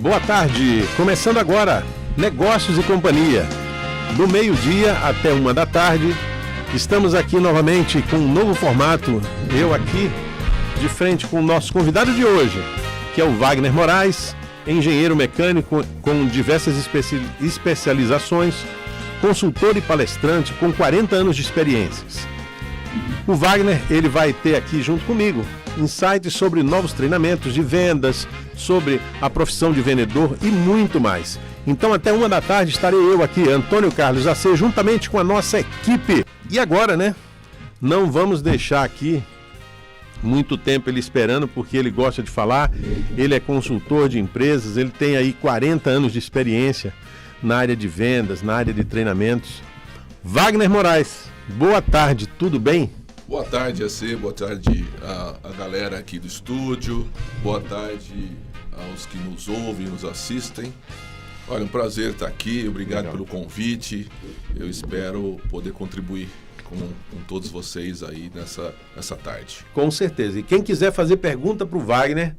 Boa tarde, começando agora, Negócios e Companhia. Do meio-dia até 13h, estamos aqui novamente com um novo formato. Eu aqui, de frente com o nosso convidado de hoje, que é o Wagner Moraes, engenheiro mecânico com diversas especializações, consultor e palestrante com 40 anos de experiências. O Wagner, ele vai ter aqui junto comigo insights sobre novos treinamentos de vendas, sobre a profissão de vendedor e muito mais. Então até 13h estarei eu aqui, Antônio Carlos AC, juntamente com a nossa equipe. E agora, né? Não vamos deixar aqui muito tempo ele esperando, porque ele gosta de falar, ele é consultor de empresas, ele tem aí 40 anos de experiência na área de vendas, na área de treinamentos. Wagner Moraes, boa tarde, tudo bem? Boa tarde, AC, boa tarde a galera aqui do estúdio, boa tarde aos que nos ouvem e nos assistem. Olha, um prazer estar aqui, obrigado pelo convite, eu espero poder contribuir com todos vocês aí nessa tarde. Com certeza, e quem quiser fazer pergunta para o Wagner,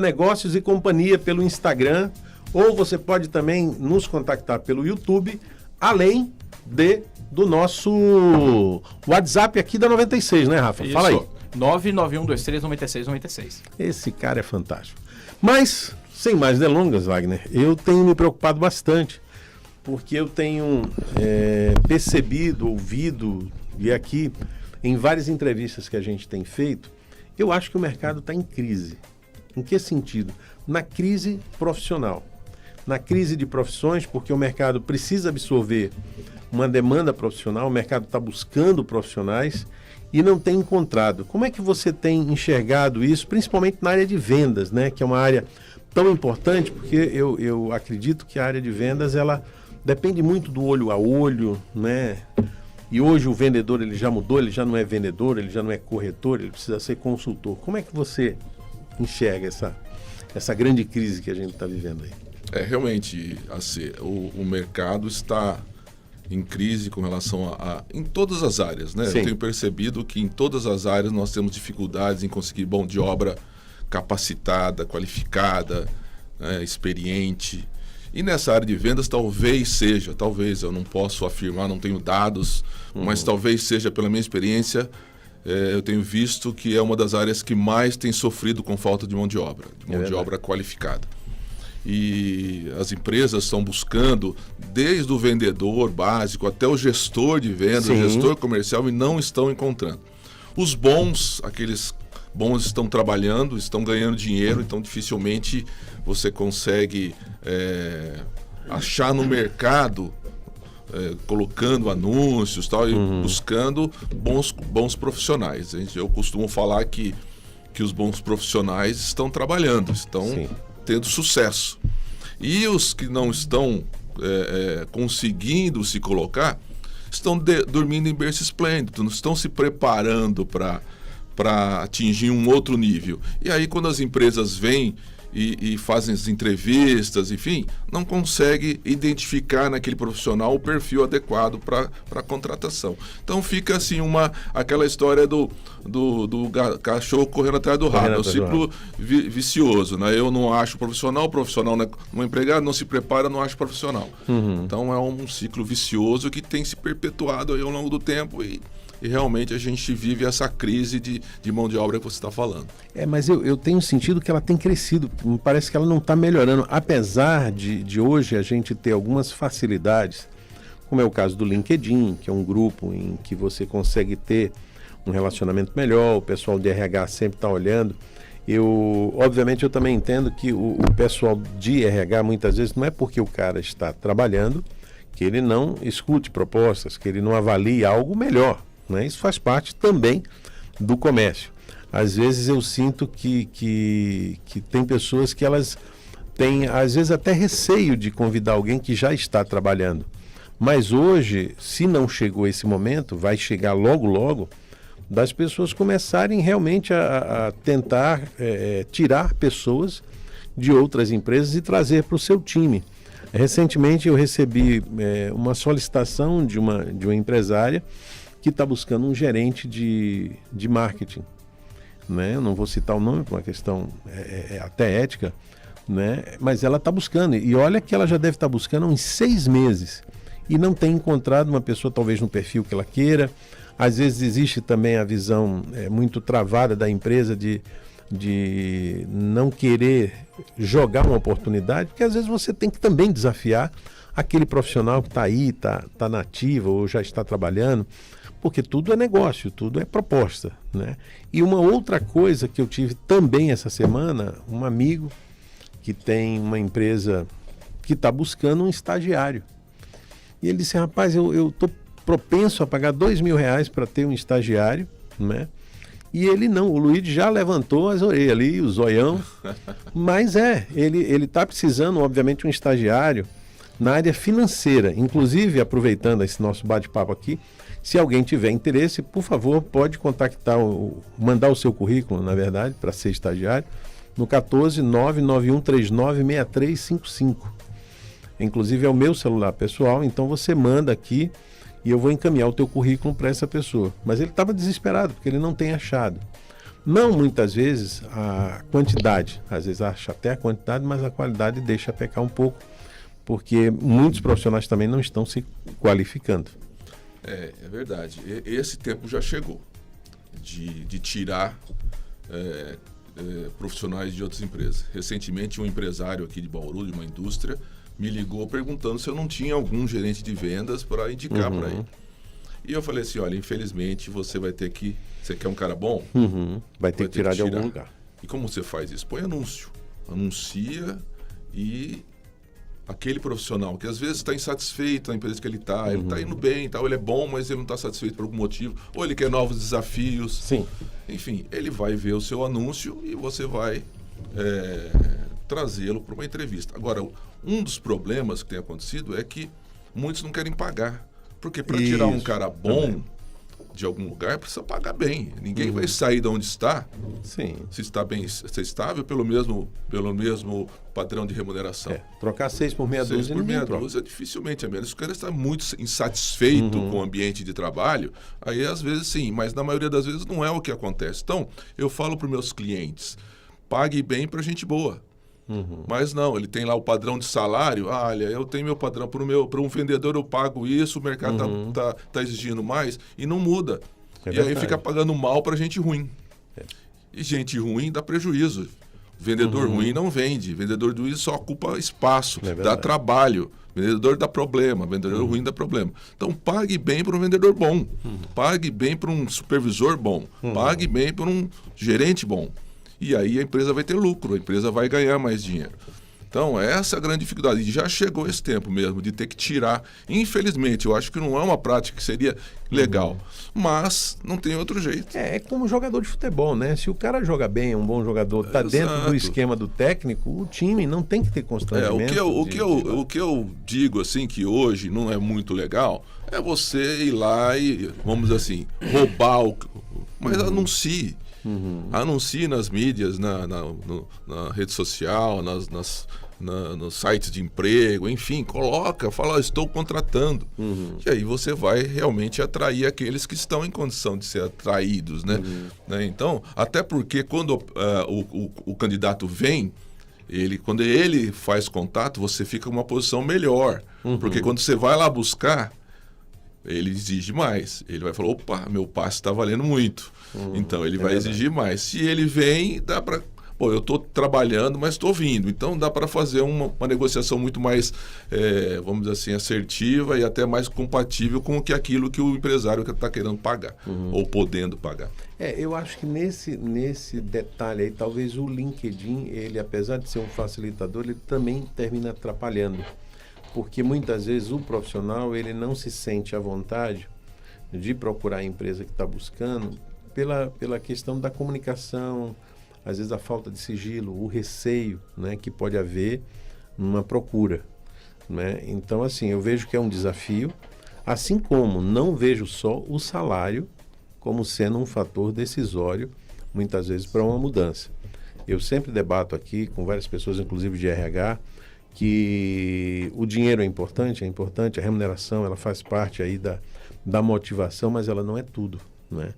@Negócios e Companhia pelo Instagram, ou você pode também nos contactar pelo YouTube, além do nosso WhatsApp aqui da 96, né, Rafa? Isso. Fala aí. 991239696. Esse cara é fantástico. Mas, sem mais delongas, Wagner, eu tenho me preocupado bastante, porque eu tenho percebido, ouvido, e aqui, em várias entrevistas que a gente tem feito, eu acho que o mercado está em crise. Em que sentido? Na crise profissional. Na crise de profissões, porque o mercado precisa absorver uma demanda profissional, o mercado está buscando profissionais e não tem encontrado. Como é que você tem enxergado isso, principalmente na área de vendas, né? Que é uma área tão importante, porque eu acredito que a área de vendas, ela depende muito do olho a olho, né? E hoje o vendedor, ele já mudou, ele já não é vendedor, ele já não é corretor, ele precisa ser consultor. Como é que você enxerga essa grande crise que a gente está vivendo aí? Realmente, AC, o mercado está em crise com relação em todas as áreas, né? Sim. Eu tenho percebido que em todas as áreas nós temos dificuldades em conseguir mão de obra capacitada, qualificada, experiente. E nessa área de vendas talvez, eu não posso afirmar, não tenho dados, mas talvez seja pela minha experiência, eu tenho visto que é uma das áreas que mais tem sofrido com falta de mão de obra, de obra qualificada. E as empresas estão buscando, desde o vendedor básico até o gestor de vendas, Sim. o gestor comercial, e não estão encontrando. Os bons, aqueles bons estão trabalhando, estão ganhando dinheiro, então dificilmente você consegue achar no mercado, colocando anúncios tal, e buscando bons profissionais. Eu costumo falar que os bons profissionais estão trabalhando, estão Sim. tendo sucesso. E os que não estão conseguindo se colocar, estão dormindo em berço esplêndido, não estão se preparando para atingir um outro nível. E aí, quando as empresas vêm e fazem as entrevistas, enfim, não consegue identificar naquele profissional o perfil adequado para a contratação. Então fica assim aquela história do cachorro correndo atrás do rabo, é um ciclo vicioso, né? Eu não acho profissional não é empregado, não se prepara, não acho profissional. Então é um ciclo vicioso que tem se perpetuado aí ao longo do tempo e realmente a gente vive essa crise de mão de obra que você está falando. Mas eu tenho sentido que ela tem crescido, me parece que ela não está melhorando, apesar de hoje a gente ter algumas facilidades, como é o caso do LinkedIn, que é um grupo em que você consegue ter um relacionamento melhor, o pessoal de RH sempre está olhando. Obviamente eu também entendo que o pessoal de RH muitas vezes não é porque o cara está trabalhando que ele não escute propostas, que ele não avalie algo melhor. Né? Isso faz parte também do comércio. Às vezes eu sinto que tem pessoas que elas têm, às vezes, até receio de convidar alguém que já está trabalhando. Mas hoje, se não chegou esse momento, vai chegar logo, das pessoas começarem realmente a tentar tirar pessoas de outras empresas e trazer para o seu time. Recentemente eu recebi uma solicitação de uma empresária que está buscando um gerente de marketing. Né? Eu não vou citar o nome por uma questão até ética, né? Mas ela está buscando, e olha que ela já deve estar buscando há uns 6 meses, e não tem encontrado uma pessoa talvez no perfil que ela queira. Às vezes existe também a visão muito travada da empresa de não querer jogar uma oportunidade, porque às vezes você tem que também desafiar aquele profissional que está aí, está na ativa ou já está trabalhando, porque tudo é negócio, tudo é proposta, né? E uma outra coisa que eu tive também essa semana, um amigo que tem uma empresa que está buscando um estagiário. E ele disse, rapaz, eu estou propenso a pagar R$2.000 para ter um estagiário, né? E ele não, o Luiz já levantou as orelhas ali, o zoião, mas ele está precisando, obviamente, de um estagiário na área financeira. Inclusive, aproveitando esse nosso bate-papo aqui, se alguém tiver interesse, por favor, pode contactar, mandar o seu currículo, na verdade, para ser estagiário, no 14991396355. Inclusive é o meu celular pessoal, então você manda aqui e eu vou encaminhar o teu currículo para essa pessoa. Mas ele estava desesperado, porque ele não tem achado. Não muitas vezes a quantidade, às vezes acha até a quantidade, mas a qualidade deixa pecar um pouco, porque muitos profissionais também não estão se qualificando. É verdade. Esse tempo já chegou de tirar profissionais de outras empresas. Recentemente, um empresário aqui de Bauru, de uma indústria, me ligou perguntando se eu não tinha algum gerente de vendas para indicar para ele. E eu falei assim, olha, infelizmente você vai ter que... Você quer um cara bom? Vai ter que tirar de algum lugar. E como você faz isso? Põe anúncio. Anuncia e aquele profissional que às vezes está insatisfeito na empresa que ele está indo bem, tal, ele é bom, mas ele não está satisfeito por algum motivo, ou ele quer novos desafios. Sim. Enfim, ele vai ver o seu anúncio e você vai trazê-lo para uma entrevista. Agora, um dos problemas que tem acontecido é que muitos não querem pagar. Porque para tirar um cara bom de algum lugar, precisa pagar bem. Ninguém vai sair de onde está, se está bem, se estável, pelo mesmo padrão de remuneração. Trocar 6 por meia dúzia, 6 por meia dúzia dificilmente, a menos que o cara está muito insatisfeito com o ambiente de trabalho, aí às vezes sim, mas na maioria das vezes não é o que acontece. Então, eu falo para os meus clientes, pague bem para gente boa. Mas não, ele tem lá o padrão de salário. Olha, eu tenho meu padrão para um vendedor, eu pago isso, o mercado tá exigindo mais e não muda. E aí fica pagando mal para gente ruim. E gente ruim dá prejuízo. Vendedor ruim não vende. Vendedor ruim só ocupa espaço, dá trabalho. Vendedor dá problema, vendedor ruim dá problema. Então pague bem para um vendedor bom, pague bem para um supervisor bom, pague bem para um gerente bom. E aí a empresa vai ter lucro, a empresa vai ganhar mais dinheiro. Então, essa é a grande dificuldade. E já chegou esse tempo mesmo de ter que tirar. Infelizmente, eu acho que não é uma prática que seria legal. Mas não tem outro jeito. É como jogador de futebol, né? Se o cara joga bem, é um bom jogador, está dentro do esquema do técnico, o time não tem que ter constrangimento. O que eu digo, assim, que hoje não é muito legal, é você ir lá e, vamos dizer assim, roubar mas anuncie. Anuncie nas mídias, na rede social, nos sites de emprego, enfim, fala, estou contratando. E aí você vai realmente atrair aqueles que estão em condição de ser atraídos, né? Então, até porque quando o candidato vem, quando ele faz contato, você fica em uma posição melhor. Porque quando você vai lá buscar, ele exige mais. Ele vai falar, opa, meu passe está valendo muito. Então, ele vai exigir mais. Se ele vem, dá para... Pô, eu estou trabalhando, mas estou vindo. Então, dá para fazer uma negociação muito mais, vamos dizer assim, assertiva e até mais compatível com aquilo que o empresário está querendo pagar ou podendo pagar. Eu acho que nesse detalhe aí, talvez o LinkedIn, ele, apesar de ser um facilitador, ele também termina atrapalhando. Porque muitas vezes o profissional ele não se sente à vontade de procurar a empresa que está buscando pela questão da comunicação, às vezes a falta de sigilo, o receio, né, que pode haver numa procura, né? Então, assim, eu vejo que é um desafio, assim como não vejo só o salário como sendo um fator decisório, muitas vezes, para uma mudança. Eu sempre debato aqui com várias pessoas, inclusive de RH, que o dinheiro é importante, a remuneração ela faz parte aí da motivação, mas ela não é tudo, né?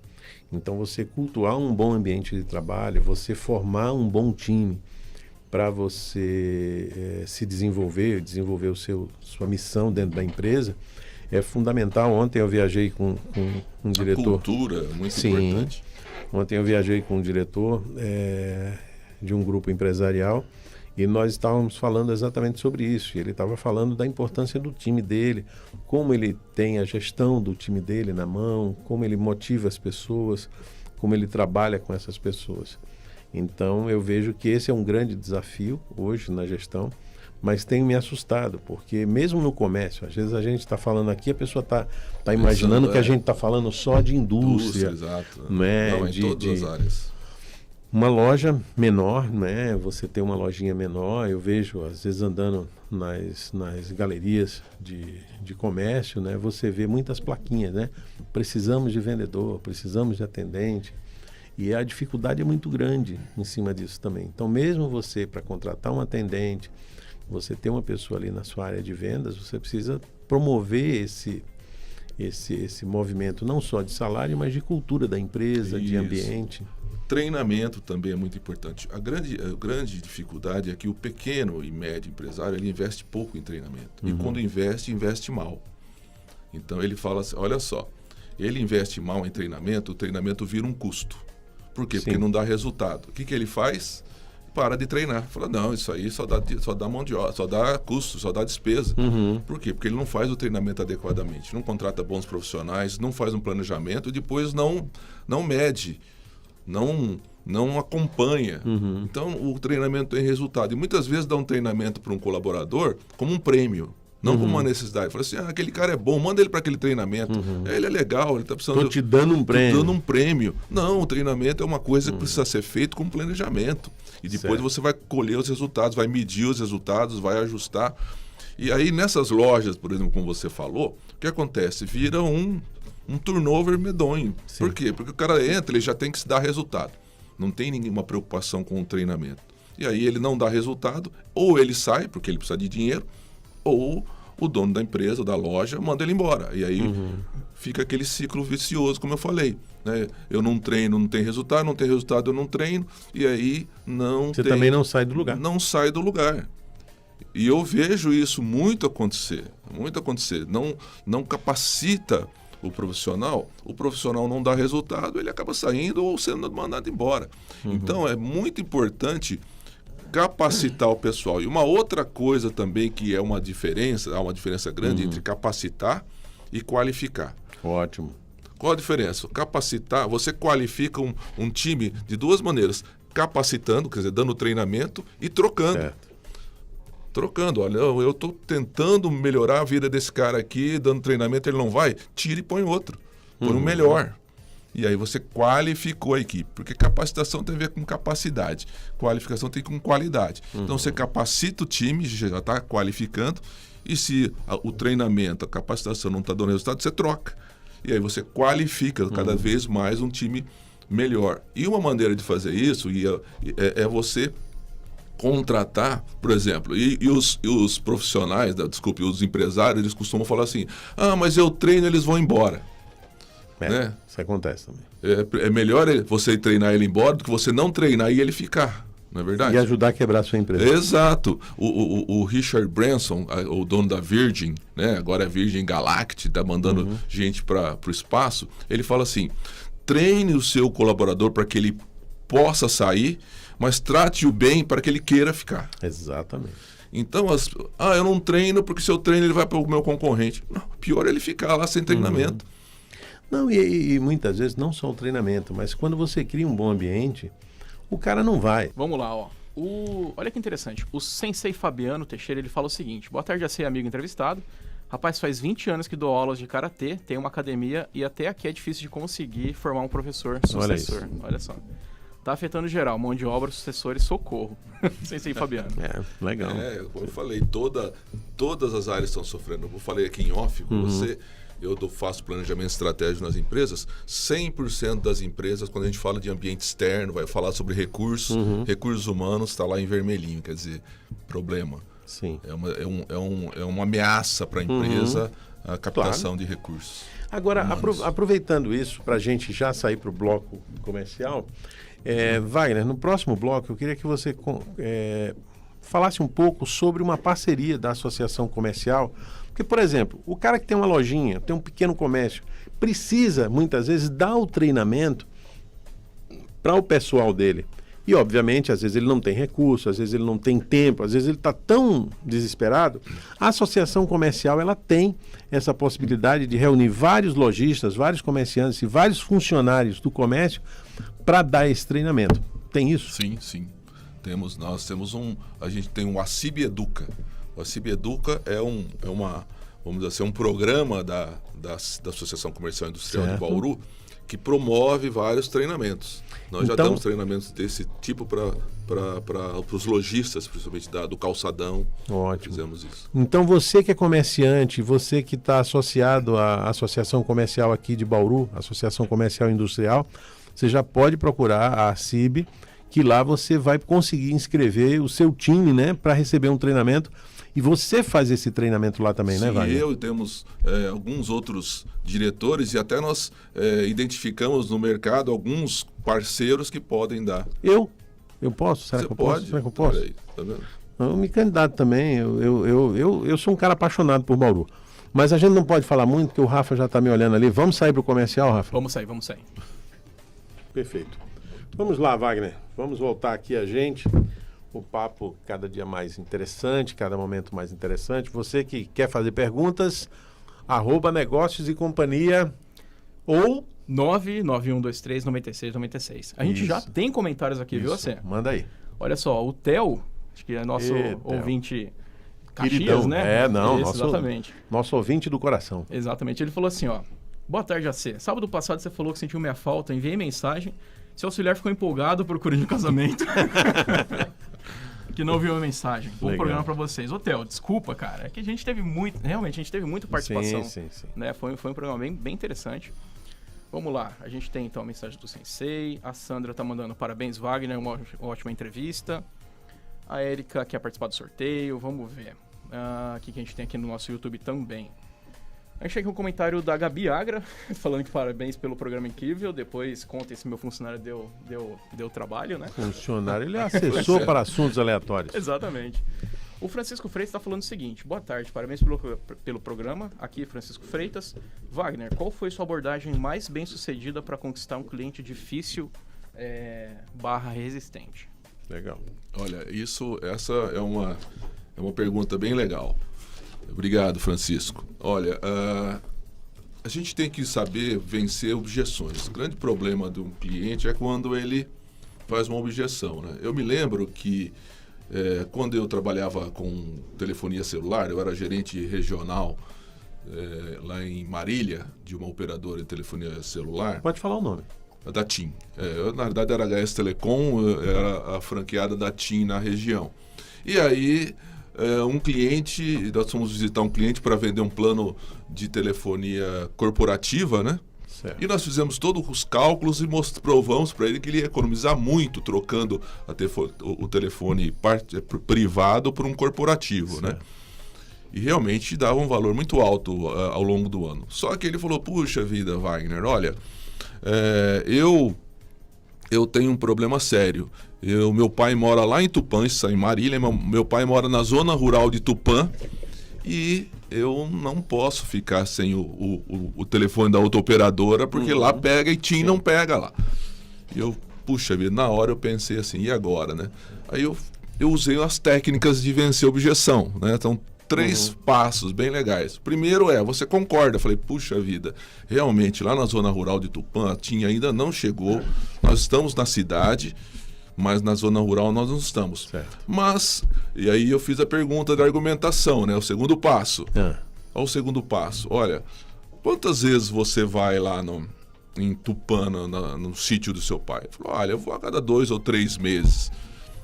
Então você cultuar um bom ambiente de trabalho, você formar um bom time, para você se desenvolver sua missão dentro da empresa, é fundamental. Ontem eu viajei com um diretor... A cultura é muito Sim, importante. Ontem eu viajei com um diretor de um grupo empresarial e nós estávamos falando exatamente sobre isso. E ele estava falando da importância do time dele, como ele tem a gestão do time dele na mão, como ele motiva as pessoas, como ele trabalha com essas pessoas. Então eu vejo que esse é um grande desafio hoje na gestão, mas tem me assustado, porque mesmo no comércio, às vezes a gente está falando aqui, a pessoa está imaginando que a gente está falando só de indústria. Exato. Né? Não, em todas as áreas. Uma loja menor, né? Você tem uma lojinha menor, eu vejo às vezes andando nas galerias de comércio, né? Você vê muitas plaquinhas, né? Precisamos de vendedor, precisamos de atendente. E a dificuldade é muito grande em cima disso também. Então, mesmo você, para contratar um atendente, você ter uma pessoa ali na sua área de vendas, você precisa promover esse movimento, não só de salário, mas de cultura da empresa, de ambiente. Treinamento também é muito importante. A grande dificuldade é que o pequeno e médio empresário, ele investe pouco em treinamento. E quando investe mal. Então, ele fala assim, olha só, ele investe mal em treinamento, o treinamento vira um custo. Por quê? Sim. Porque não dá resultado. O que ele faz? Para de treinar. Fala, não, isso aí só dá mão de obra, só dá custo, só dá despesa. Por quê? Porque ele não faz o treinamento adequadamente, não contrata bons profissionais, não faz um planejamento e depois não mede, não acompanha. Então, o treinamento tem resultado. E muitas vezes dá um treinamento para um colaborador como um prêmio. Não como uma necessidade. Fala assim, aquele cara é bom, manda ele para aquele treinamento. Ele é legal, ele está precisando... Estou te dando um prêmio. Tô dando um prêmio. Não, o treinamento é uma coisa que precisa ser feito com planejamento. E depois você vai colher os resultados, vai medir os resultados, vai ajustar. E aí, nessas lojas, por exemplo, como você falou, o que acontece? Vira um turnover medonho. Sim. Por quê? Porque o cara entra, ele já tem que se dar resultado. Não tem nenhuma preocupação com o treinamento. E aí ele não dá resultado, ou ele sai, porque ele precisa de dinheiro, ou o dono da empresa, da loja, manda ele embora. E aí fica aquele ciclo vicioso, como eu falei. Né? Eu não treino, não tem resultado, eu não treino, e aí Você também não sai do lugar. Não sai do lugar. E eu vejo isso muito acontecer. Não capacita o profissional não dá resultado, ele acaba saindo ou sendo mandado embora. Então, é muito importante capacitar o pessoal. E uma outra coisa também que há uma diferença grande entre capacitar e qualificar. Ótimo. Qual a diferença? Capacitar, você qualifica um time de duas maneiras. Capacitando, quer dizer, dando treinamento e trocando. Certo. Trocando, olha, eu estou tentando melhorar a vida desse cara aqui, dando treinamento, ele não vai, tira e põe outro. Põe um melhor. E aí você qualificou a equipe, porque capacitação tem a ver com capacidade, qualificação tem com qualidade. Então você capacita o time, já está qualificando, e se o treinamento, a capacitação não está dando resultado, você troca. E aí você qualifica cada vez mais um time melhor. E uma maneira de fazer isso é você contratar, por exemplo, e os profissionais, os empresários, eles costumam falar assim, mas eu treino, eles vão embora. Né? Isso acontece também. É melhor você treinar ele embora do que você não treinar e ele ficar, não é verdade? E ajudar a quebrar a sua empresa. Exato. O Richard Branson, o dono da Virgin, né? Agora é Virgin Galactic, está mandando gente para o espaço, ele fala assim, treine o seu colaborador para que ele possa sair, mas trate-o bem para que ele queira ficar. Exatamente. Então, eu não treino porque se eu treino ele vai para o meu concorrente. Não, pior é ele ficar lá sem treinamento. Não, e muitas vezes não só o treinamento, mas quando você cria um bom ambiente, o cara não vai. Vamos lá, ó. Olha que interessante. O Sensei Fabiano Teixeira, ele fala o seguinte. Boa tarde a ser amigo entrevistado. Rapaz, faz 20 anos que dou aulas de karatê, tenho uma academia e até aqui é difícil de conseguir formar um professor sucessor. Olha só. Tá afetando geral, mão de obra, sucessores, socorro. Sensei Fabiano. Legal. Como eu falei, todas as áreas estão sofrendo. Eu falei aqui em off com você, eu faço planejamento estratégico nas empresas, 100% das empresas, quando a gente fala de ambiente externo, vai falar sobre recursos humanos, está lá em vermelhinho, quer dizer, problema. Sim. É uma ameaça para a empresa a captação de recursos. Agora, aproveitando isso, para a gente já sair para o bloco comercial, Wagner, no próximo bloco eu queria que você falasse um pouco sobre uma parceria da associação comercial. Porque, por exemplo, o cara que tem uma lojinha, tem um pequeno comércio, precisa, muitas vezes, dar o treinamento para o pessoal dele. E, obviamente, às vezes ele não tem recurso, às vezes ele não tem tempo, às vezes ele está tão desesperado. A associação comercial, ela tem essa possibilidade de reunir vários lojistas, vários comerciantes e vários funcionários do comércio para dar esse treinamento. Tem isso? Sim, sim. Nós temos a gente tem o ACIB Educa. O ACIB Educa vamos dizer assim, um programa da Associação Comercial e Industrial de Bauru, que promove vários treinamentos. Nós já damos treinamentos desse tipo para os lojistas, principalmente do calçadão. Ótimo. Fizemos isso. Então você que é comerciante, você que está associado à Associação Comercial aqui de Bauru, Associação Comercial e Industrial, você já pode procurar a ACIB, que lá você vai conseguir inscrever o seu time, né, para receber um treinamento. E você faz esse treinamento lá também, né, Wagner? Eu e temos alguns outros diretores e até nós identificamos no mercado alguns parceiros que podem dar. Eu posso? Será que eu posso? Será que eu posso? Aí, tá vendo? Eu me candidato também. Eu sou um cara apaixonado por Bauru. Mas a gente não pode falar muito, porque o Rafa já está me olhando ali. Vamos sair para o comercial, Rafa? Vamos sair. Perfeito. Vamos lá, Wagner. Vamos voltar aqui a gente. O papo cada dia mais interessante, cada momento mais interessante. Você que quer fazer perguntas, @negócios e companhia ou 991239696. A gente já tem comentários aqui, viu, você? Manda aí. Olha só, o Theo, acho que é nosso ouvinte Caxias, Queridão, né? Exatamente. Nosso ouvinte do coração. Exatamente. Ele falou assim, ó: boa tarde, AC. Sábado passado você falou que sentiu minha falta, enviei mensagem. Seu auxiliar ficou empolgado procurando um casamento. Que não viu a mensagem. Bom programa para vocês. Ô, Theo, desculpa, cara. É que a gente teve realmente, a gente teve muita participação. Sim. Né? Foi um programa bem interessante. Vamos lá. A gente tem, então, a mensagem do Sensei. A Sandra tá mandando parabéns, Wagner. Uma ótima entrevista. A Érica quer participar do sorteio. Vamos ver. O que a gente tem aqui no nosso YouTube também. A gente tem aqui um comentário da Gabi Agra, falando que parabéns pelo programa incrível. Depois conta se meu funcionário deu trabalho, né? Funcionário, ele é assessor para assuntos aleatórios. Exatamente. O Francisco Freitas está falando o seguinte: boa tarde, parabéns pelo programa. Aqui, Francisco Freitas. Wagner, qual foi sua abordagem mais bem sucedida para conquistar um cliente difícil / resistente? Legal. Olha, essa é uma pergunta bem legal. Obrigado, Francisco. Olha, a gente tem que saber vencer objeções. O grande problema de um cliente é quando ele faz uma objeção, né? Eu me lembro que quando eu trabalhava com telefonia celular, eu era gerente regional lá em Marília, de uma operadora de telefonia celular. Pode falar o nome. Da TIM. Eu, na verdade, era HS Telecom, era a franqueada da TIM na região. E aí, um cliente, nós fomos visitar um cliente para vender um plano de telefonia corporativa, né? Certo. E nós fizemos todos os cálculos e provamos para ele que ele ia economizar muito trocando o telefone privado por um corporativo, certo, né? E realmente dava um valor muito alto ao longo do ano. Só que ele falou: puxa vida, Wagner, olha, eu tenho um problema sério. Meu pai mora lá em Tupã, isso em Marília, meu pai mora na zona rural de Tupã e eu não posso ficar sem o telefone da outra operadora, porque lá pega e TIM não pega lá. E puxa vida, na hora eu pensei assim, e agora, né? Aí eu usei as técnicas de vencer a objeção, né? Então, 3 passos bem legais. Primeiro você concorda. Eu falei, puxa vida, realmente lá na zona rural de Tupã, a TIM ainda não chegou, nós estamos na cidade, mas na zona rural nós não estamos. Certo. Mas, e aí eu fiz a pergunta da argumentação, né? O segundo passo. Olha o segundo passo. Olha, quantas vezes você vai lá em Tupã, no sítio do seu pai? Ele falou, olha, eu vou a cada 2 ou 3 meses.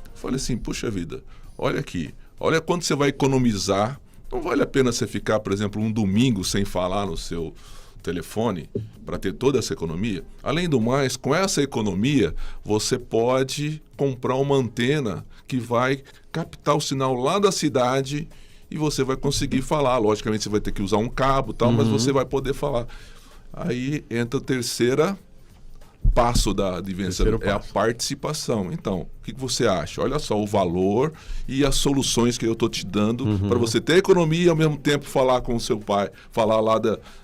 Eu falei assim, puxa vida, olha aqui, olha quanto você vai economizar. Não vale a pena você ficar, por exemplo, um domingo sem falar no seu telefone para ter toda essa economia. Além do mais, com essa economia, você pode comprar uma antena que vai captar o sinal lá da cidade e você vai conseguir falar. Logicamente, você vai ter que usar um cabo e tal, mas você vai poder falar. Aí entra a terceira passo de vencer, Terceiro é a passo. participação. Então, o que você acha? Olha só o valor e as soluções que eu estou te dando para você ter economia e ao mesmo tempo falar com o seu pai, falar lá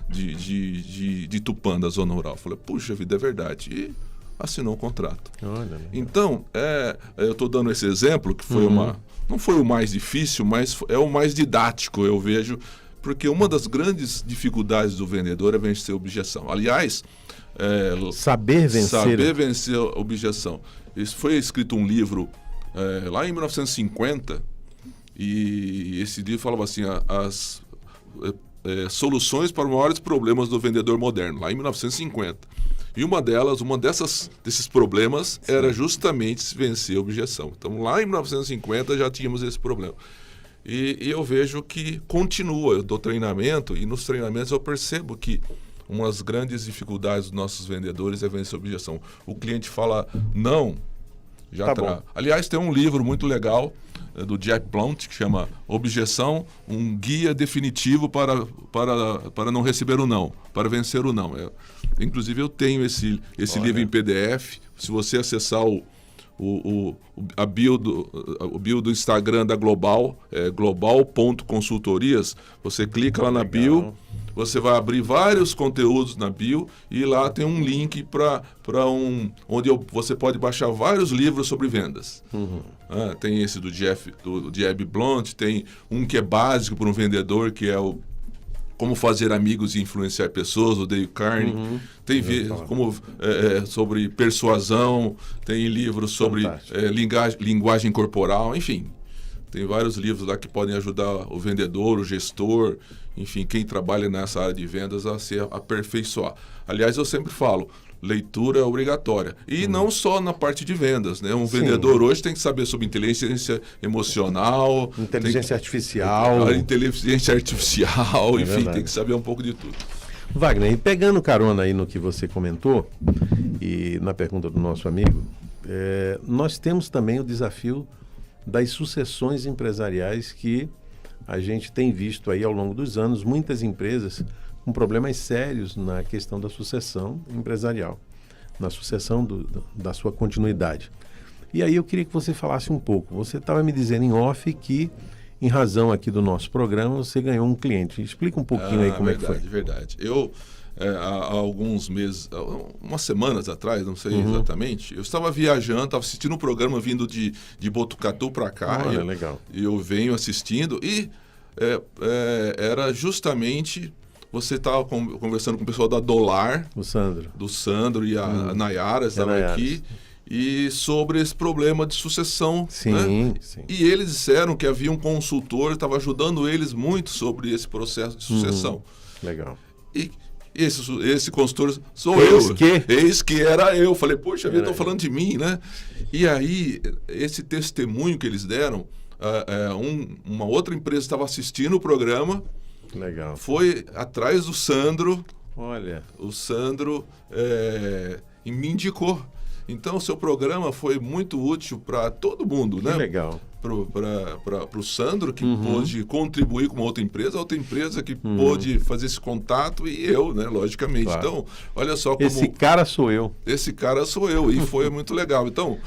de Tupã, da zona rural. Eu falei, puxa vida, é verdade. E assinou um contrato. Olha, Então, eu estou dando esse exemplo que foi não foi o mais difícil, mas é o mais didático, eu vejo, porque uma das grandes dificuldades do vendedor é vencer a objeção. Aliás, saber vencer a objeção. Isso foi escrito um livro lá em 1950 e esse livro falava assim, as soluções para os maiores problemas do vendedor moderno, lá em 1950. E desses problemas era justamente vencer a objeção. Então, lá em 1950 já tínhamos esse problema. E eu vejo que continua, eu dou treinamento e nos treinamentos eu percebo que uma das grandes dificuldades dos nossos vendedores é vencer a objeção. O cliente fala não, já trava. Aliás, tem um livro muito legal do Jack Blount que chama Objeção, um guia definitivo para não receber o não, para vencer o não. Inclusive eu tenho esse livro em PDF. Se você acessar a bio do Instagram da Global, global.consultorias, você clica lá na bio, você vai abrir vários conteúdos na bio e lá tem um link onde você pode baixar vários livros sobre vendas. Tem esse do Jeb Blount, tem um que é básico para um vendedor, que é o Como Fazer Amigos e Influenciar Pessoas, o Dale Carnegie. Tem sobre persuasão, tem livros sobre linguagem corporal, enfim. Tem vários livros lá que podem ajudar o vendedor, o gestor, enfim, quem trabalha nessa área de vendas a se aperfeiçoar. Aliás, eu sempre falo, leitura é obrigatória. E não só na parte de vendas, né? Um vendedor hoje tem que saber sobre inteligência emocional, inteligência artificial, enfim, tem que saber um pouco de tudo. Wagner, e pegando carona aí no que você comentou e na pergunta do nosso amigo, nós temos também o desafio das sucessões empresariais que a gente tem visto aí ao longo dos anos, muitas empresas com problemas sérios na questão da sucessão empresarial, na sucessão da sua continuidade. E aí eu queria que você falasse um pouco. Você estava me dizendo em off que, em razão aqui do nosso programa, você ganhou um cliente. Explica um pouquinho aí como é que foi. Verdade. Eu, há alguns meses, umas semanas atrás, não sei exatamente, eu estava viajando, estava assistindo um programa vindo de Botucatu para cá. Olha, legal. E eu venho assistindo e era justamente... Você estava conversando com o pessoal da Dolar, do Sandro e a Nayara estavam aqui, e sobre esse problema de sucessão. Sim, né? sim. E eles disseram que havia um consultor, estava ajudando eles muito sobre esse processo de sucessão. Legal. E esse consultor sou eu. Eis que era eu. Falei, poxa vida, estão falando de mim, né? E aí, esse testemunho que eles deram, uma outra empresa estava assistindo o programa. Legal. Foi atrás do Sandro. Olha. O Sandro e me indicou. Então, o seu programa foi muito útil para todo mundo, né? Legal. Para o Sandro, que pôde contribuir com outra empresa que pôde fazer esse contato, e eu, né? Logicamente. Claro. Então, olha só como... Esse cara sou eu. E foi muito legal. Então...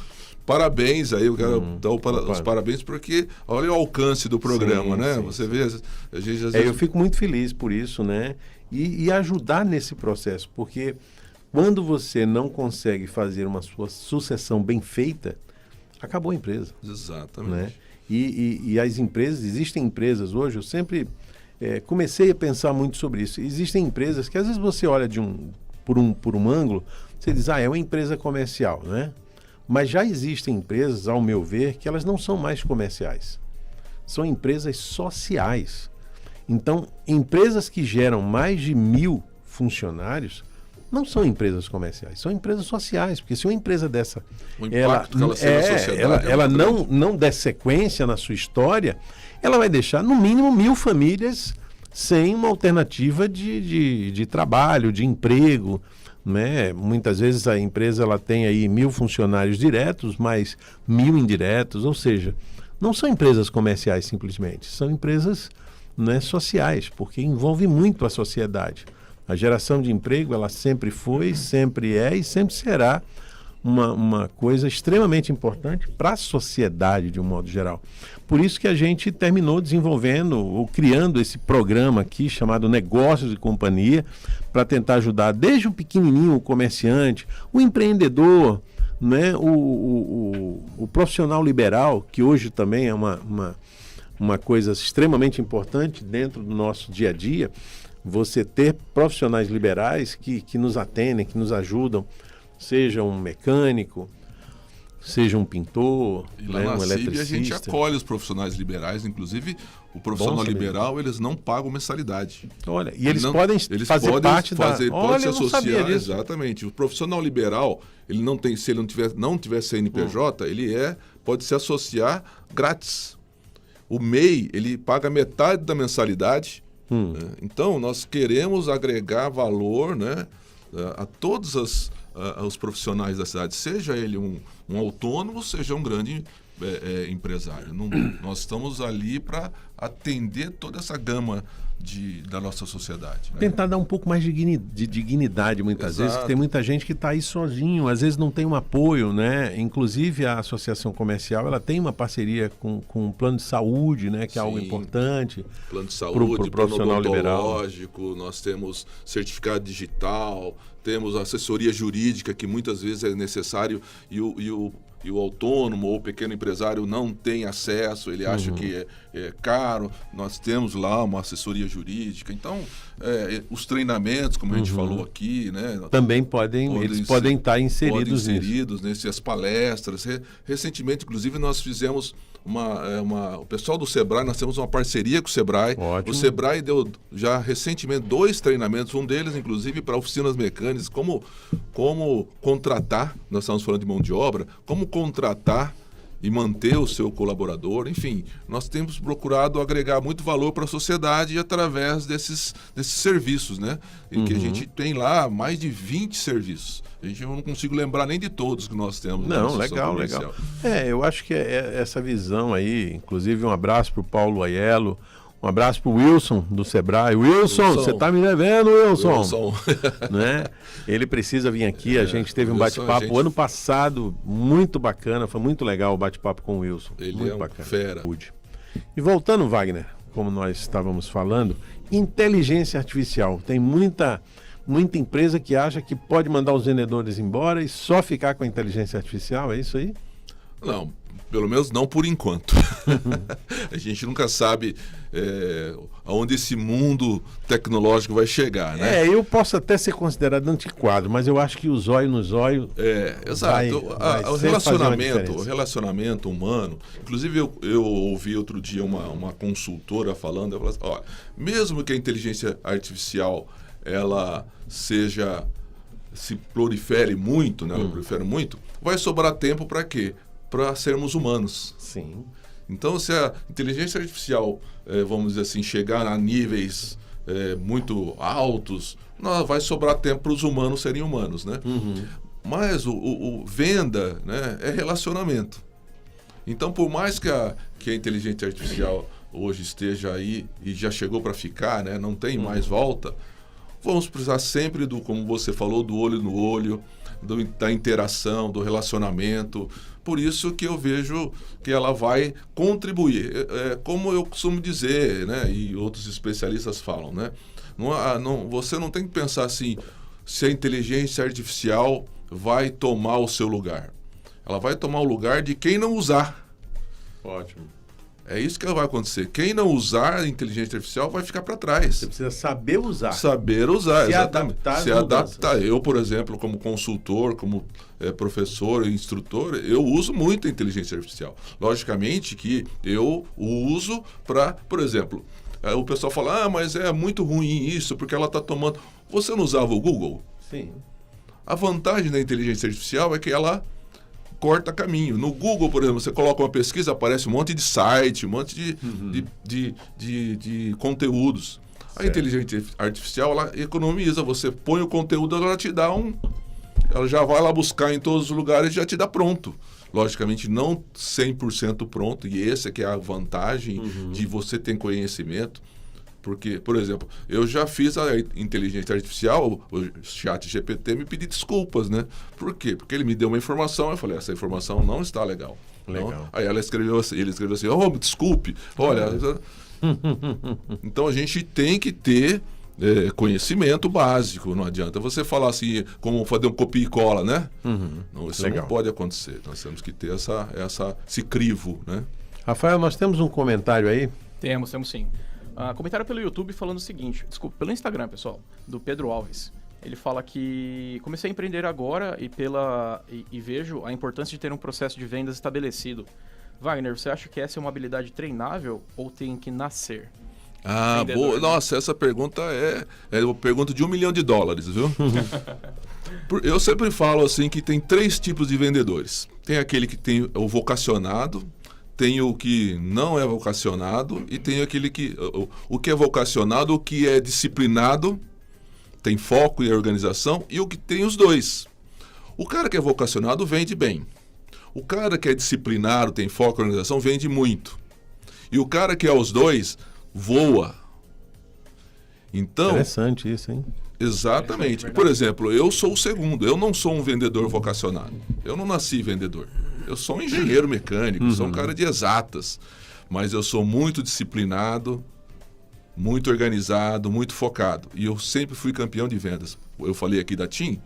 Parabéns aí, eu quero dar os parabéns porque olha o alcance do programa, né? Você vê, a gente às vezes... Eu fico muito feliz por isso, né? E ajudar nesse processo, porque quando você não consegue fazer uma sua sucessão bem feita, acabou a empresa. Exatamente. Né? E as empresas, existem empresas hoje, eu sempre comecei a pensar muito sobre isso. Existem empresas que às vezes você olha por um ângulo, você diz, é uma empresa comercial, né? Mas já existem empresas, ao meu ver, que elas não são mais comerciais. São empresas sociais. Então, empresas que geram mais de 1.000 funcionários não são empresas comerciais, são empresas sociais. Porque se uma empresa dessa ela não der sequência na sua história, ela vai deixar no mínimo 1.000 famílias sem uma alternativa de trabalho, de emprego. Né? Muitas vezes a empresa ela tem aí 1.000 funcionários diretos, mais 1.000 indiretos, ou seja, não são empresas comerciais simplesmente, são empresas, né, sociais, porque envolve muito a sociedade. A geração de emprego, ela sempre foi, sempre é e sempre será uma coisa extremamente importante para a sociedade de um modo geral. Por isso que a gente terminou desenvolvendo ou criando esse programa aqui chamado Negócios e Companhia, para tentar ajudar desde o pequenininho, o comerciante, o empreendedor, né, o profissional liberal, que hoje também é uma coisa extremamente importante dentro do nosso dia a dia, você ter profissionais liberais que nos atendem, que nos ajudam, seja um mecânico, seja um pintor, E lá né, na um CIB a eletricista. gente acolhe os profissionais liberais, inclusive o profissional Bom saber. liberal, eles não pagam mensalidade. Olha, e eles Não- podem eles fazer podem parte fazer, da... pode Olha, se eu não sabia associar, disso. exatamente. O profissional liberal, ele não tem, se ele não tiver CNPJ, ele pode se associar grátis. O MEI, ele paga metade da mensalidade. Né? Então, nós queremos agregar valor, né, a todos os profissionais da cidade, seja ele um autônomo, seja um grande empresário. Nós estamos ali para atender toda essa gama da nossa sociedade. Né? Tentar dar um pouco mais de dignidade muitas vezes, que tem muita gente que está aí sozinho, às vezes não tem um apoio, né? Inclusive a associação comercial, ela tem uma parceria com o plano de saúde, né? Que é algo Sim. importante. Plano de saúde, pro profissional plano liberal. odontológico, nós temos certificado digital, temos assessoria jurídica, que muitas vezes é necessário e o autônomo ou o pequeno empresário não tem acesso, ele acha que é caro. Nós temos lá uma assessoria jurídica. Então, os treinamentos, como a gente falou aqui, né? Também eles podem estar inseridos nisso. inseridos nessas palestras. Recentemente, inclusive, nós fizemos o pessoal do Sebrae, nós temos uma parceria com o Sebrae. Ótimo. O Sebrae deu já recentemente 2 treinamentos, um deles, inclusive, para oficinas mecânicas, como contratar, nós estamos falando de mão de obra, como contratar e manter o seu colaborador. Enfim, nós temos procurado agregar muito valor para a sociedade através desses serviços, né? Em que a gente tem lá mais de 20 serviços. Eu não consigo lembrar nem de todos que nós temos. Não, legal. Eu acho que é essa visão aí, inclusive um abraço para o Paulo Aiello, um abraço para o Wilson do Sebrae. Wilson, você está me devendo, Wilson. Né? Ele precisa vir aqui, a gente teve um bate-papo ano passado, muito bacana, foi muito legal o bate-papo com o Wilson. Ele muito é bacana. fera. E voltando, Wagner, como nós estávamos falando, inteligência artificial. Tem muita empresa que acha que pode mandar os vendedores embora e só ficar com a inteligência artificial, é isso aí? Não, pelo menos não por enquanto. A gente nunca sabe aonde esse mundo tecnológico vai chegar, né? Eu posso até ser considerado antiquado, mas eu acho que o zóio no zóio... Exato. O relacionamento humano... Inclusive, eu ouvi outro dia uma consultora falando, ela falou assim, mesmo que a inteligência artificial ela se prolifere muito, né? Ela prolifere muito, vai sobrar tempo para quê? Para sermos humanos. Sim. Então, se a inteligência artificial, vamos dizer assim, chegar a níveis muito altos, vai sobrar tempo para os humanos serem humanos, né? Mas o venda, né, é relacionamento. Então, por mais que a inteligência artificial hoje esteja aí e já chegou para ficar, né, não tem mais volta, vamos precisar sempre como você falou, do olho no olho, da interação, do relacionamento. Por isso que eu vejo que ela vai contribuir. Como eu costumo dizer, né, e outros especialistas falam, né, você não tem que pensar assim, se a inteligência artificial vai tomar o seu lugar. Ela vai tomar o lugar de quem não usar. Ótimo. É isso que vai acontecer. Quem não usar a inteligência artificial vai ficar para trás. Você precisa saber usar. Saber usar, se exatamente. Adaptar se adaptar. Eu, por exemplo, como consultor, como professor e instrutor, eu uso muito a inteligência artificial. Logicamente que eu uso para, por exemplo, o pessoal fala, mas é muito ruim isso, porque ela está tomando... Você não usava o Google? Sim. A vantagem da inteligência artificial é que ela corta caminho. No Google, por exemplo, você coloca uma pesquisa, aparece um monte de site, um monte de conteúdos. Certo. A inteligência artificial, ela economiza. Você põe o conteúdo, ela te dá ela já vai lá buscar em todos os lugares e já te dá pronto. Logicamente, não 100% pronto, e essa que é a vantagem de você ter conhecimento. Porque, por exemplo, eu já fiz a inteligência artificial, o chat GPT me pedir desculpas, né? Por quê? Porque ele me deu uma informação, eu falei, essa informação não está legal. Legal. Então, aí ele escreveu assim, oh, desculpe, olha... Então a gente tem que ter conhecimento básico, não adianta você falar assim, como fazer um copia e cola, né? Não, isso Legal. não pode acontecer, nós temos que ter esse crivo, né? Rafael, nós temos um comentário aí. Temos sim. Comentário pelo YouTube falando o seguinte, desculpa, pelo Instagram, pessoal, do Pedro Alves. Ele fala que comecei a empreender agora e vejo a importância de ter um processo de vendas estabelecido. Wagner, você acha que essa é uma habilidade treinável ou tem que nascer? Boa. Né? Nossa, essa pergunta é uma pergunta de $1 milhão, viu? Eu sempre falo assim que tem 3 tipos de vendedores. Tem aquele que tem o vocacionado, tem o que não é vocacionado e tem aquele que... O que é vocacionado, o que é disciplinado, tem foco e organização, e o que tem os dois. O cara que é vocacionado vende bem. O cara que é disciplinado, tem foco e organização, vende muito. E o cara que é os dois, voa. Então... Interessante isso, hein? Exatamente. Por exemplo, eu sou o segundo. Eu não sou um vendedor vocacionado. Eu não nasci vendedor. Eu sou um engenheiro mecânico, sou um cara de exatas. Mas eu sou muito disciplinado, muito organizado, muito focado. E eu sempre fui campeão de vendas. Eu falei aqui da TIM.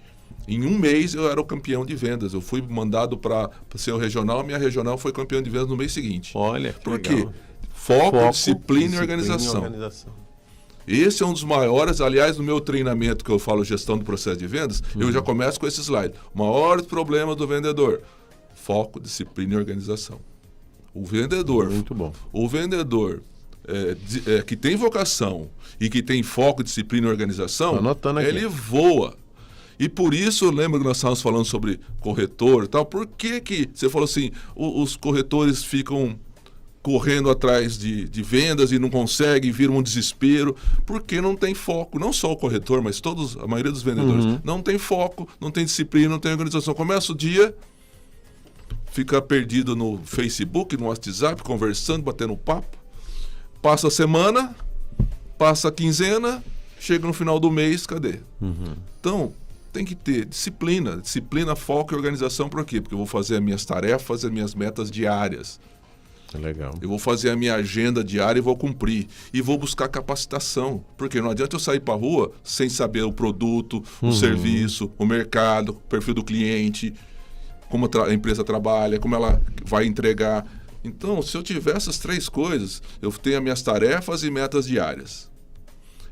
Em um mês eu era o campeão de vendas. Eu fui mandado para ser o regional, minha regional foi campeão de vendas no mês seguinte. Olha, que Por legal. quê? Foco, disciplina e organização. Esse é um dos maiores, aliás, no meu treinamento que eu falo gestão do processo de vendas, eu já começo com esse slide. O maior problema do vendedor, foco, disciplina e organização. O vendedor, muito bom. O vendedor que tem vocação e que tem foco, disciplina e organização, ele voa. E por isso, lembra que nós estávamos falando sobre corretor e tal, por que você falou assim, os corretores ficam correndo atrás de vendas e não conseguem, viram um desespero, porque não tem foco. Não só o corretor, mas a maioria dos vendedores não tem foco, não tem disciplina, não tem organização. Começa o dia, fica perdido no Facebook, no WhatsApp, conversando, batendo papo. Passa a semana, passa a quinzena, chega no final do mês, cadê? Então, tem que ter disciplina, foco e organização. Por quê? Porque eu vou fazer as minhas tarefas, as minhas metas diárias. Legal. Eu vou fazer a minha agenda diária e vou cumprir. E vou buscar capacitação. Porque não adianta eu sair para a rua sem saber o produto, o serviço, o mercado, o perfil do cliente, como a empresa trabalha, como ela vai entregar. Então, se eu tiver essas 3 coisas, eu tenho as minhas tarefas e metas diárias.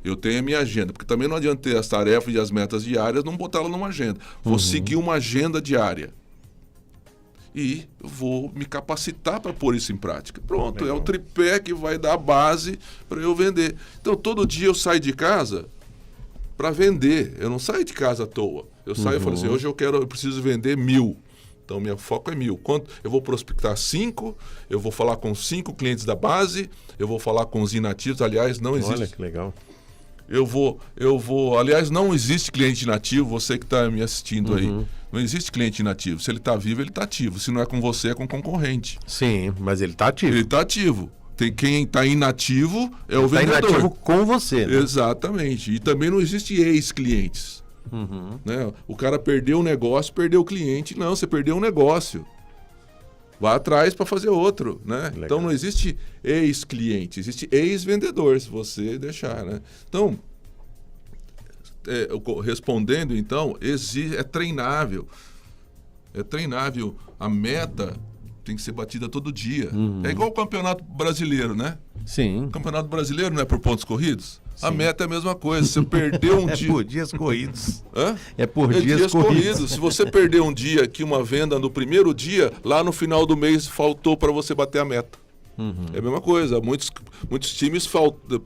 Eu tenho a minha agenda, porque também não adianta ter as tarefas e as metas diárias, não botar ela numa agenda. Vou seguir uma agenda diária. E vou me capacitar para pôr isso em prática. Pronto, legal. É o tripé que vai dar a base para eu vender. Então, todo dia eu saio de casa para vender. Eu não saio de casa à toa. Eu saio e falo assim, hoje eu preciso vender 1000. Então, meu foco é 1000. Eu vou prospectar 5, eu vou falar com 5 clientes da base, eu vou falar com os inativos. Aliás, não existe... Olha que legal. Aliás, não existe cliente inativo, você que está me assistindo aí. Não existe cliente inativo. Se ele está vivo, ele está ativo. Se não é com você, é com o concorrente. Sim, mas ele está ativo. Ele está ativo. Quem está inativo é o vendedor. Está inativo com você. Né? Exatamente. E também não existe ex-clientes. Né? O cara perdeu o negócio, perdeu o cliente. Não, você perdeu um negócio. Vá atrás para fazer outro, né? Então não existe ex-cliente, existe ex-vendedor, se você deixar, né? Então, respondendo então, é treinável. É treinável. A meta tem que ser batida todo dia. É igual o Campeonato Brasileiro, né? Sim. O Campeonato Brasileiro não é por pontos corridos? Sim. A meta é a mesma coisa. Você perdeu um dia... É por dias corridos. Hã? É por dias corridos. Se você perder um dia aqui, uma venda no primeiro dia, lá no final do mês faltou para você bater a meta. É a mesma coisa. Muitos times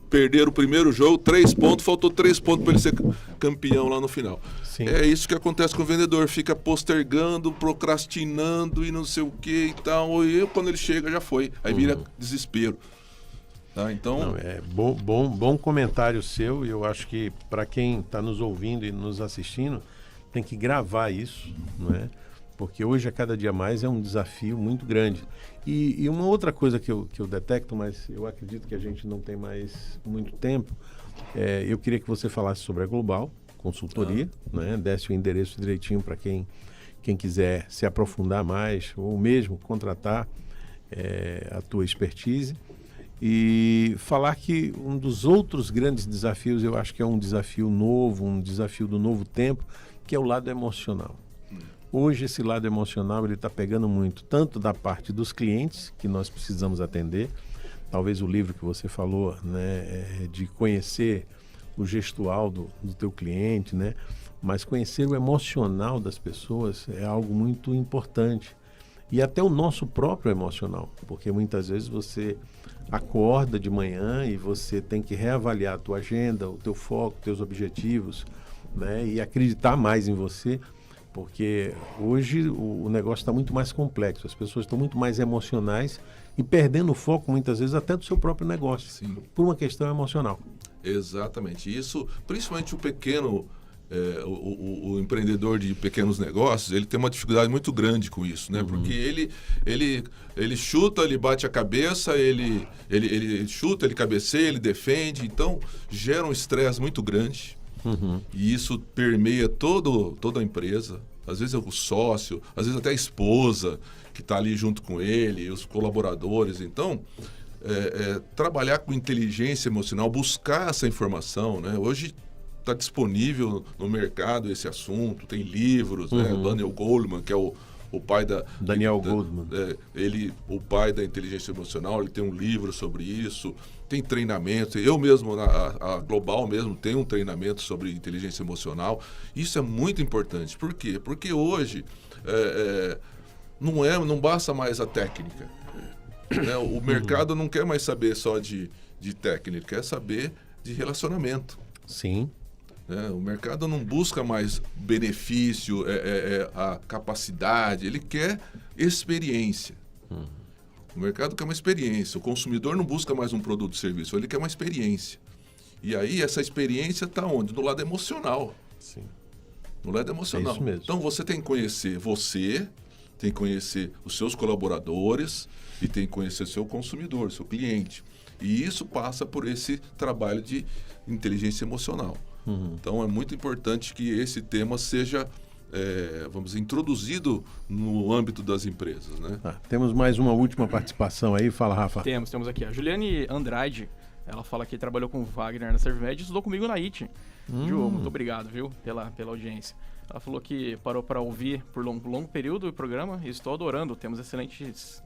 perderam o primeiro jogo, 3 pontos, faltou 3 pontos para ele ser campeão lá no final. Sim. É isso que acontece com o vendedor. Fica postergando, procrastinando e não sei o que e tal. E quando ele chega, já foi. Aí vira desespero. Tá, então... Bom comentário seu, e eu acho que para quem está nos ouvindo e nos assistindo, tem que gravar isso, não é? porque hoje, a cada dia mais, é um desafio muito grande. E uma outra coisa que eu detecto, mas eu acredito que a gente não tem mais muito tempo, eu queria que você falasse sobre a Global Consultoria, né? Desse o endereço direitinho para quem quiser se aprofundar mais, ou mesmo contratar a tua expertise. E falar que um dos outros grandes desafios, eu acho que é um desafio novo, um desafio do novo tempo, que é o lado emocional. Hoje esse lado emocional ele está pegando muito, tanto da parte dos clientes, que nós precisamos atender, talvez o livro que você falou, né, de conhecer o gestual do teu cliente, né, mas conhecer o emocional das pessoas é algo muito importante. E até o nosso próprio emocional, porque muitas vezes você acorda de manhã e você tem que reavaliar a tua agenda, o teu foco, teus objetivos, né, e acreditar mais em você, porque hoje o negócio está muito mais complexo, as pessoas estão muito mais emocionais e perdendo o foco muitas vezes até do seu próprio negócio, Sim. Por uma questão emocional. Exatamente. Isso, principalmente o pequeno, o empreendedor de pequenos negócios, ele tem uma dificuldade muito grande com isso, né? Porque ele chuta, ele bate a cabeça, ele chuta, ele cabeceia, ele defende, então gera um estresse muito grande. E isso permeia toda a empresa. Às vezes é o sócio, às vezes até a esposa que está ali junto com ele, os colaboradores. Então, trabalhar com inteligência emocional, buscar essa informação, né? Hoje está disponível no mercado esse assunto, tem livros, né? Daniel Goleman, que é o pai da... Daniel Goleman. O pai da inteligência emocional, ele tem um livro sobre isso, tem treinamento. Eu mesmo, a Global mesmo, tem um treinamento sobre inteligência emocional. Isso é muito importante. Por quê? Porque hoje não basta mais a técnica. Né? O mercado não quer mais saber só de técnica, quer saber de relacionamento. Sim. O mercado não busca mais benefício, a capacidade, ele quer experiência. O mercado quer uma experiência, o consumidor não busca mais um produto ou serviço, ele quer uma experiência. E aí essa experiência está onde? No lado emocional. Sim. No lado emocional. É isso mesmo. Então você tem que conhecer você, tem que conhecer os seus colaboradores e tem que conhecer o seu consumidor, seu cliente. E isso passa por esse trabalho de inteligência emocional. Então é muito importante que esse tema seja, vamos dizer, introduzido no âmbito das empresas, né? Temos mais uma última participação aí, fala, Rafa. Temos aqui a Juliane Andrade, ela fala que trabalhou com o Wagner na Servimed e estudou comigo na IT. Ju, muito obrigado, viu, pela audiência. Ela falou que parou para ouvir por longo período o programa e estou adorando. Temas excelentes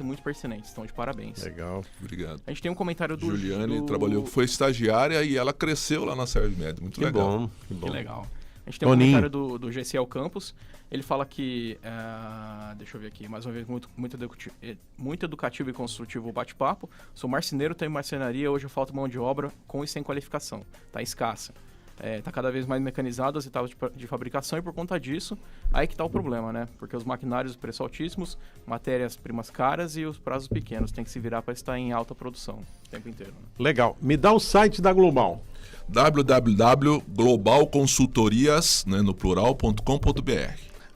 e muito pertinentes. Então, de parabéns. Legal. Obrigado. A gente tem um comentário do... Juliane trabalhou, foi estagiária e ela cresceu lá na Servimed. Muito legal. Que bom. Que legal. A gente tem um comentário do GCL Campos. Ele fala que... deixa eu ver aqui. Mais uma vez, muito educativo e construtivo o bate-papo. Sou marceneiro, tenho marcenaria. Hoje falta mão de obra com e sem qualificação. Está escassa. Está cada vez mais mecanizado as etapas de fabricação e por conta disso, aí que está o problema, né? Porque os maquinários, preços altíssimos, matérias-primas caras e os prazos pequenos. Tem que se virar para estar em alta produção o tempo inteiro. Né? Legal. Me dá o site da Global. www.globalconsultorias, né, no plural.com.br